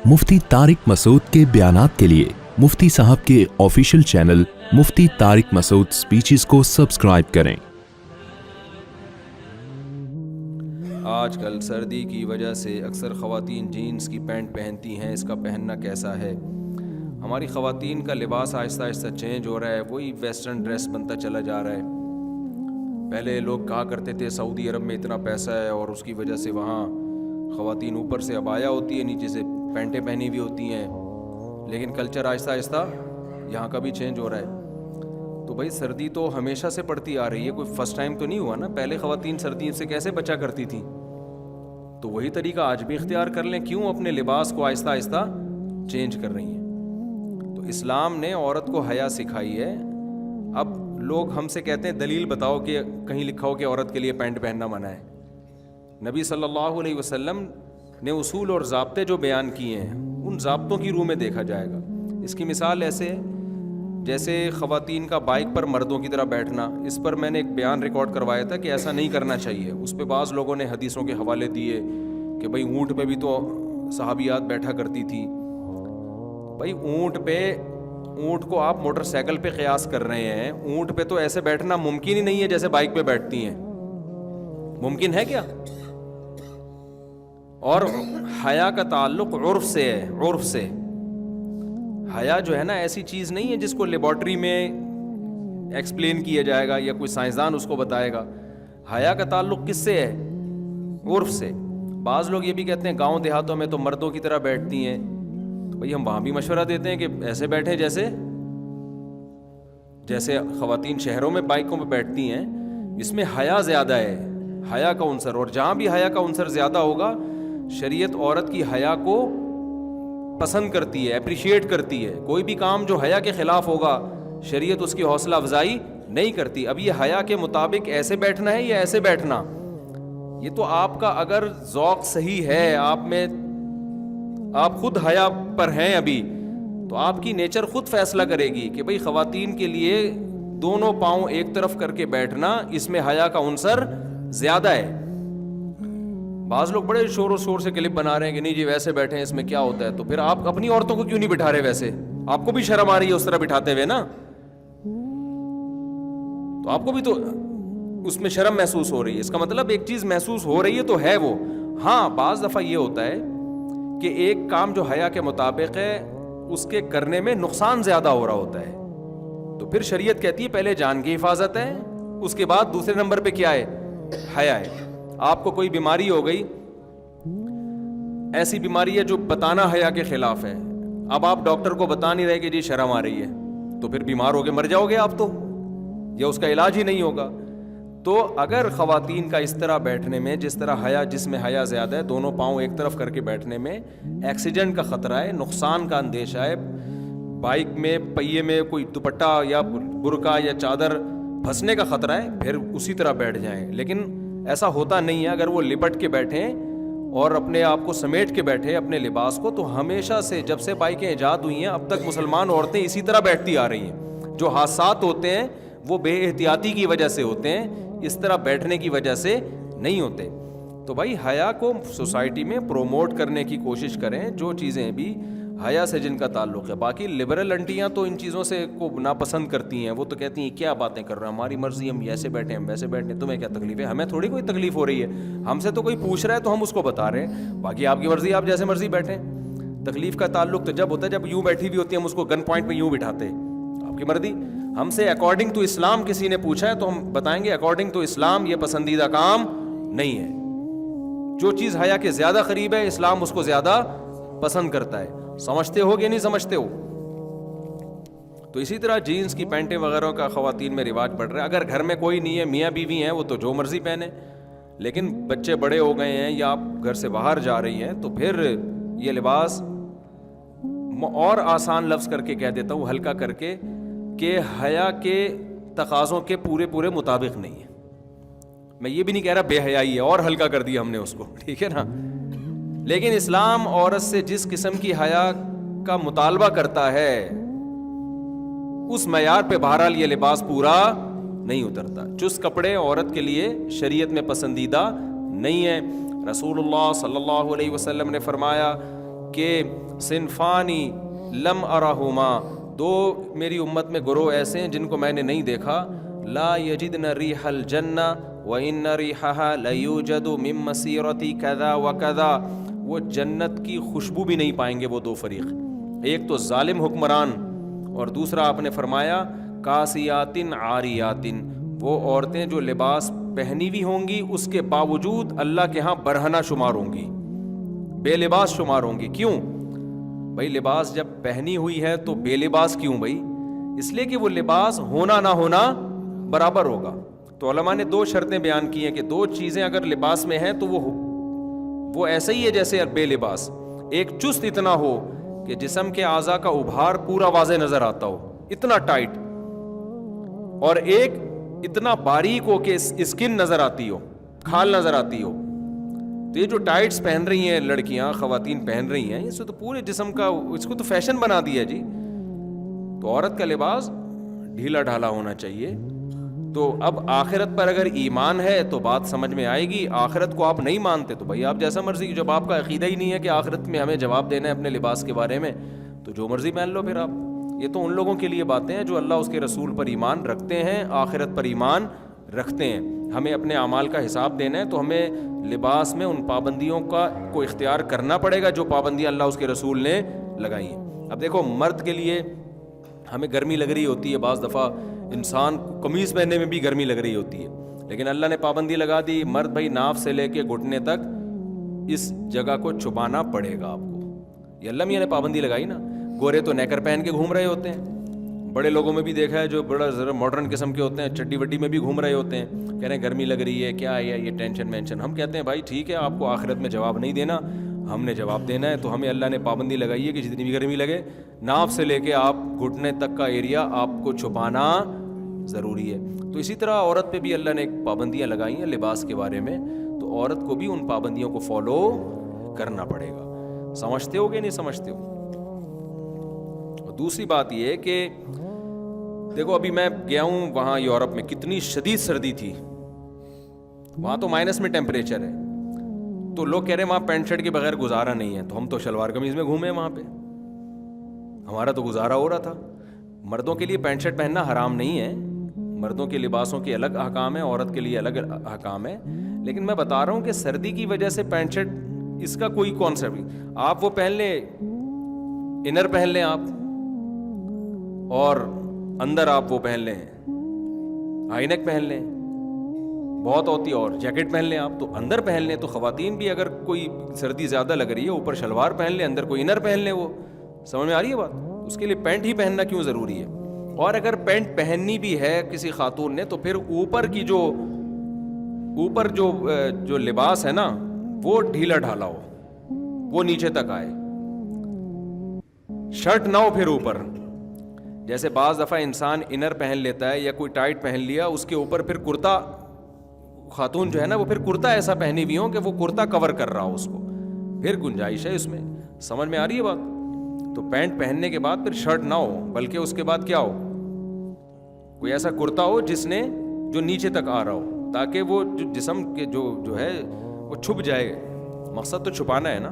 मुफ्ती तारिक मसूद के बयानात के लिए मुफ्ती साहब के ऑफिशियल चैनल मुफ्ती तारिक मसूद स्पीचेस को सब्सक्राइब करें। आजकल सर्दी की वजह से अक्सर ख़वातीन जीन्स की पैंट पहनती हैं, इसका पहनना कैसा है? हमारी ख़वातीन का लिबास आहिस्ता आहिस्ता चेंज हो रहा है, वही वेस्टर्न ड्रेस बनता चला जा रहा है। पहले लोग कहा करते थे सऊदी अरब में इतना पैसा है और उसकी वजह से वहाँ ख़वातीन ऊपर से अबाया होती है, नीचे से पैंटें पहनी हुई होती हैं, लेकिन कल्चर आहिस्ता आहिस्ता यहाँ का भी चेंज हो रहा है। तो भाई सर्दी तो हमेशा से पड़ती आ रही है, कोई फर्स्ट टाइम तो नहीं हुआ ना। पहले ख़वातीन सर्दी से कैसे बचा करती थी, तो वही तरीका आज भी इख्तियार कर लें, क्यों अपने लिबास को आहिस्ता आहिस्ता चेंज कर रही हैं। तो इस्लाम ने औरत को हया सिखाई है। अब लोग हमसे कहते हैं दलील बताओ कि कहीं लिखा हो कि औरत के लिए पैंट पहनना मना है। नबी सल्लल्लाहु अलैहि वसल्लम ने उसूल और ज़ाब्ते जो बयान किए हैं, उन ज़ाब्तों की रूह में देखा जाएगा। इसकी मिसाल ऐसे जैसे ख़वातीन का बाइक पर मर्दों की तरह बैठना, इस पर मैंने एक बयान रिकॉर्ड करवाया था कि ऐसा नहीं करना चाहिए। उस पर बाज़ लोगों ने हदीसों के हवाले दिए कि भाई ऊँट पे भी तो सहाबियात बैठा करती थी। भाई ऊँट को आप मोटरसाइकिल पे क़यास कर रहे हैं, ऊँट पे तो ऐसे बैठना मुमकिन ही नहीं है जैसे बाइक पे बैठती हैं। मुमकिन है क्या? और हया का ताल्लुक उर्फ से है। उर्फ से हया जो है ना, ऐसी चीज़ नहीं है जिसको लेबॉर्ट्री में एक्सप्लेन किया जाएगा या कोई साइंसदान उसको बताएगा। हया का ताल्लुक किससे है? उर्फ से। बाज़ लोग ये भी कहते हैं गांव देहातों में तो मर्दों की तरह बैठती हैं, तो भाई हम वहाँ भी मशवरा देते हैं कि ऐसे बैठे जैसे ख़वातीन शहरों में बाइकों में बैठती हैं। इसमें हया ज़्यादा है, हया का उनसर। और जहाँ भी हया का उनसर ज़्यादा होगा, शरीयत औरत की हया को पसंद करती है, अप्रिशिएट करती है। कोई भी काम जो हया के ख़िलाफ़ होगा, शरीयत उसकी हौसला अफजाई नहीं करती। अब ये हया के मुताबिक ऐसे बैठना है या ऐसे बैठना, ये तो आपका अगर ज़ौक़ सही है, आप खुद हया पर हैं अभी, तो आपकी नेचर खुद फैसला करेगी कि भाई ख़वातीन के लिए दोनों पाँव एक तरफ करके बैठना, इसमें हया का उनसर ज़्यादा है। बाज़ लोग बड़े शोर शोर से क्लिप बना रहे हैं कि नहीं जी वैसे बैठे हैं, इसमें क्या होता है। तो फिर आप अपनी औरतों को क्यों नहीं बिठा रहे? वैसे आपको भी शर्म आ रही है उस तरह बिठाते हुए ना, तो आपको भी तो उसमें शर्म महसूस हो रही है। इसका मतलब एक चीज़ महसूस हो रही है तो है वो। हाँ, बाज़ दफ़ा ये होता है कि एक काम जो हया के मुताबिक है, उसके करने में नुकसान ज़्यादा हो रहा होता है, तो फिर शरीयत कहती है पहले जान की हिफाजत है, उसके बाद दूसरे नंबर पे क्या है? हया है। आपको कोई बीमारी हो गई, ऐसी बीमारी है जो बताना हया के खिलाफ है, अब आप डॉक्टर को बता नहीं रहे कि जी शर्म आ रही है, तो फिर बीमार होके मर जाओगे आप तो, या उसका इलाज ही नहीं होगा। तो अगर ख़वातीन का इस तरह बैठने में, जिस तरह हया, जिसमें हया ज़्यादा है, दोनों पाँव एक तरफ करके बैठने में एक्सीडेंट का ख़तरा है, नुकसान का अंदेशा है, बाइक में पहिए में कोई दुपट्टा या बुर्का या चादर फंसने का ख़तरा है, फिर उसी तरह बैठ जाएं। लेकिन ऐसा होता नहीं है। अगर वो लिपट के बैठें और अपने आप को समेट के बैठे अपने लिबास को, तो हमेशा से जब से बाइकें ईजाद हुई हैं अब तक मुसलमान औरतें इसी तरह बैठती आ रही हैं। जो हादसात होते हैं वो बेएहतियाती की वजह से होते हैं, इस तरह बैठने की वजह से नहीं होते। तो भाई हया को सोसाइटी में प्रोमोट करने की कोशिश करें, जो चीज़ें भी हया से जिनका ताल्लुक़ है। बाकी लिबरल आंटियाँ तो इन चीज़ों से को नापसंद करती हैं, वो तो कहती हैं क्या बातें कर रहे हैं, हमारी मर्ज़ी, हम ऐसे बैठे हम वैसे बैठे, तुम्हें क्या तकलीफ़ है? हमें थोड़ी कोई तकलीफ़ हो रही है, हमसे तो कोई पूछ रहा है तो हम उसको बता रहे हैं। बाकी आपकी मर्ज़ी, आप जैसे मर्ज़ी बैठें। तकलीफ़ का ताल्लुक़ तो जब होता है जब यूँ बैठी हुई होती है, हम उसको गन पॉइंट पर यूँ बिठाते हैं, आपकी मर्ज़ी। हमसे अकॉर्डिंग टू इस्लाम किसी ने पूछा है तो हम बताएंगे अकॉर्डिंग टू इस्लाम ये पसंदीदा काम नहीं है। जो चीज़ हया के ज़्यादा करीब है, इस्लाम उसको ज़्यादा पसंद करता है। समझते हो कि नहीं समझते हो? तो इसी तरह जीन्स की पैंटें वगैरह का ख़वातीन में रिवाज बढ़ रहा है। अगर घर में कोई नहीं है, मियाँ बीवी हैं, वो तो जो मर्ज़ी पहने, लेकिन बच्चे बड़े हो गए हैं या आप घर से बाहर जा रही हैं, तो फिर ये लिबास, और आसान लफ्ज़ करके कह देता हूँ, हल्का करके, कि हया के तकाज़ों के पूरे मुताबिक नहीं है। मैं ये भी नहीं कह रहा बेहयाई है, और हल्का कर दिया हमने उसको, ठीक है ना। लेकिन इस्लाम औरत से जिस किस्म की हया का मुतालबा करता है, उस मयार पे बहरहाल ये लिबास पूरा नहीं उतरता। चुस्त कपड़े औरत के लिए शरीयत में पसंदीदा नहीं है। रसूलुल्लाह सल्लल्लाहु अलैहि वसल्लम ने फरमाया کہ صنفانی لم ارہما، دو میری امت میں گروہ ایسے ہیں جن کو میں نے نہیں دیکھا، لا یجدن ریح الجنہ وان ریحھا لیوجد من مسیرۃ کذا وکذا، وہ جنت کی خوشبو بھی نہیں پائیں گے وہ دو فریق، ایک تو ظالم حکمران اور دوسرا آپ نے فرمایا کاسیات عاریات، وہ عورتیں جو لباس پہنی ہوئی ہوں گی اس کے باوجود اللہ کے ہاں برہنہ شمار ہوں گی، بے لباس شمار ہوں گی۔ کیوں بھائی؟ لباس جب پہنی ہوئی ہے تو بے لباس کیوں بھائی؟ اس لیے کہ وہ لباس ہونا نہ ہونا برابر ہوگا۔ تو علماء نے دو شرطیں بیان کی ہیں کہ دو چیزیں اگر لباس میں ہیں تو وہ ایسا ہی ہے جیسے بے لباس، ایک چست اتنا ہو کہ جسم کے اعضاء کا ابھار پورا واضح نظر آتا ہو، اتنا ٹائٹ، اور ایک اتنا باریک ہو کہ اسکن نظر آتی ہو، کھال نظر آتی ہو۔ تو یہ جو ٹائٹس پہن رہی ہیں لڑکیاں، خواتین پہن رہی ہیں، اس کو تو پورے جسم کا، اس کو تو فیشن بنا دیا جی۔ تو عورت کا لباس ڈھیلا ڈھالا ہونا چاہیے۔ تو اب آخرت پر اگر ایمان ہے تو بات سمجھ میں آئے گی، آخرت کو آپ نہیں مانتے تو بھائی آپ جیسا مرضی، جب آپ کا عقیدہ ہی نہیں ہے کہ آخرت میں ہمیں جواب دینا ہے اپنے لباس کے بارے میں، تو جو مرضی پہن لو پھر آپ۔ یہ تو ان لوگوں کے لیے باتیں ہیں جو اللہ اس کے رسول پر ایمان رکھتے ہیں، آخرت پر ایمان رکھتے ہیں۔ ہمیں اپنے اعمال کا حساب دینا ہے تو ہمیں لباس میں ان پابندیوں کو اختیار کرنا پڑے گا جو پابندیاں اللہ اس کے رسول نے لگائی ہیں۔ اب دیکھو، مرد کے لیے ہمیں گرمی لگ رہی ہوتی ہے، بعض دفعہ انسان قمیض پہننے میں بھی گرمی لگ رہی ہوتی ہے، لیکن اللہ نے پابندی لگا دی، مرد بھائی ناف سے لے کے گھٹنے تک اس جگہ کو چھپانا پڑے گا آپ کو۔ یہ اللہ میاں نے پابندی لگائی نا۔ گورے تو نیکر پہن کے گھوم رہے ہوتے ہیں، بڑے لوگوں میں بھی دیکھا ہے جو بڑا ذرا ماڈرن قسم کے ہوتے ہیں، چڈی وڈی میں بھی گھوم رہے ہوتے ہیں، کہہ رہے ہیں گرمی لگ رہی ہے، کیا ہے یہ ٹینشن مینشن۔ ہم کہتے ہیں بھائی ٹھیک ہے، آپ کو آخرت میں جواب نہیں دینا، ہم نے جواب دینا ہے، تو ہمیں اللہ نے پابندی لگائی ہے کہ جتنی بھی گرمی لگے ناف سے لے کے آپ گھٹنے تک کا ایریا آپ کو چھپانا ضروری ہے۔ تو اسی طرح عورت پہ بھی اللہ نے پابندیاں لگائی ہیں لباس کے بارے میں، تو عورت کو بھی ان پابندیوں کو فالو کرنا پڑے گا۔ سمجھتے ہو کہ نہیں سمجھتے ہو؟ اور دوسری بات یہ ہے کہ دیکھو، ابھی میں گیا ہوں وہاں یورپ میں، کتنی شدید سردی تھی، وہاں تو مائنس میں ٹیمپریچر ہے، تو لوگ کہہ رہے ہیں وہاں پینٹ شرٹ کے بغیر گزارا نہیں ہے، تو ہم تو شلوار قمیض میں گھومے وہاں پہ، ہمارا تو گزارا ہو رہا تھا۔ مردوں کے لیے پینٹ شرٹ پہننا حرام نہیں ہے، مردوں کے لباسوں کے الگ احکام ہیں، عورت کے لیے الگ احکام ہے، لیکن میں بتا رہا ہوں کہ سردی کی وجہ سے پینٹ شرٹ اس کا کوئی کانسیپٹ نہیں۔ آپ وہ پہن لیں، انر پہن لیں آپ، اور اندر آپ وہ پہن لیں ہائی نیک پہن لیں، بہت ہوتی ہے، اور جیکٹ پہن لیں آپ، تو اندر پہن لیں۔ تو خواتین بھی اگر کوئی سردی زیادہ لگ رہی ہے، اوپر شلوار پہن لیں، اندر کوئی انر پہن لیں، وہ سمجھ میں آ رہی ہے بات؟ اس کے لیے پینٹ ہی پہننا کیوں ضروری ہے؟ اور اگر پینٹ پہننی بھی ہے کسی خاتون نے تو پھر اوپر جو لباس ہے نا وہ ڈھیلا ڈھالا ہو، وہ نیچے تک آئے، شرٹ نہ ہو پھر اوپر۔ جیسے بعض دفعہ انسان انر پہن لیتا ہے یا کوئی ٹائٹ پہن لیا، اس کے اوپر پھر کرتا، خاتون جو ہے نا وہ پھر کرتا ایسا پہنی ہوئی ہو کہ وہ کرتا کور کر رہا ہو اس کو، پھر گنجائش ہے اس میں۔ سمجھ میں آ رہی ہے بات؟ تو پینٹ پہننے کے بعد پھر شرٹ نہ ہو، بلکہ اس کے بعد کیا ہو، کوئی ایسا کرتا ہو جو نیچے تک آ رہا ہو، تاکہ وہ جو جسم کے جو ہے وہ چھپ جائے۔ مقصد تو چھپانا ہے نا۔